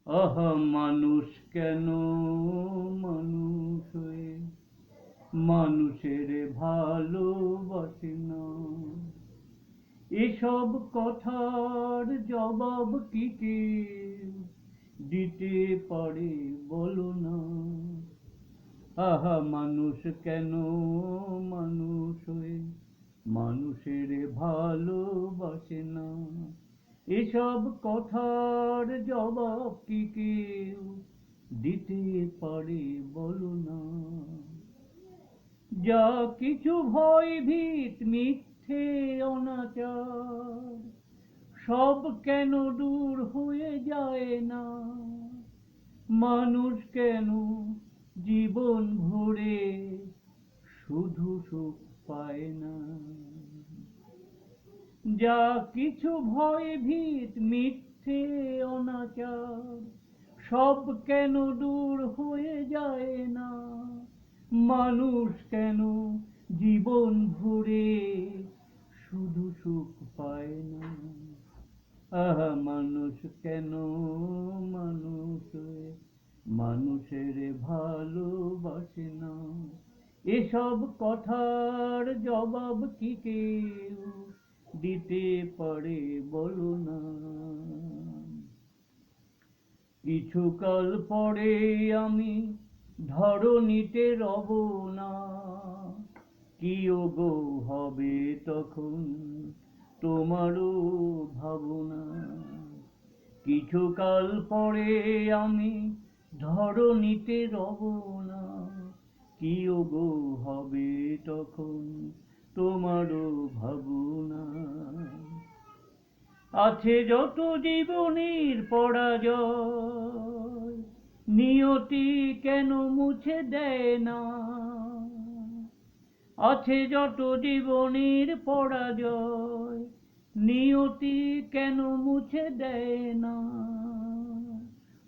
আহা মানুষ কেন মানুষ হয়ে মানুষের ভালোবাসে না? এসব কথার জবাব কি কেউ দিতে পারে বলো না? আহা মানুষ কেন মানুষ হয়ে মানুষের ভালোবাসে না? এসব কথার জবাব কি কেউ দিতে পারে বলো না? যা কিছু ভয় ভীত মিথ্যে অনাচার সব কেন দূর হয়ে যায় না? মানুষ কেন জীবন ভরে শুধু সুখ পায় না? যা কিছু ভয় ভীত মিথ্যে অনাচার সব কেন দূর হয়ে যায় না? মানুষ কেন জীবন ভরে শুধু সুখ পায় না? আহা মানুষ কেন মানুষ হয়ে মানুষের ভালোবাসে না? এসব কথার জবাব কি কেউ দিতে পারে বলো না? কিছুকাল পরে আমি ধরণীতে রব না, কি ওগো হবে তখন তোমারও ভাবনা? কিছুকাল পরে আমি ধরণীতে রব না, কি ওগো হবে তখন তোমারও ভাবনা? আছে যত জীবনের পরাজয় নিয়তি কেন মুছে দেয় না? আছে যত জীবনের পরাজয় নিয়তি কেন মুছে দেয় না?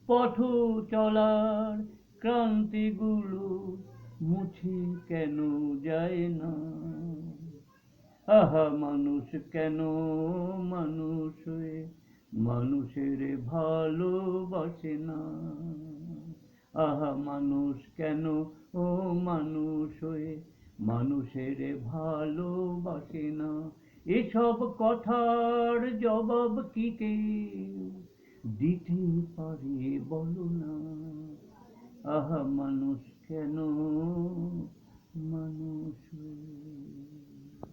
পথ চলার ক্রান্তিগুলো মুছে কেন যায় না? আহা মানুষ কেন মানুষ হয়ে মানুষের ভালোবাসে না? আহা মানুষ কেন ও মানুষ হয়ে মানুষের ভালোবাসে না? এসব কথার জবাব কি কেউ দিতে পারে বলো না? আহা মানুষ কেন মানুষ হয়ে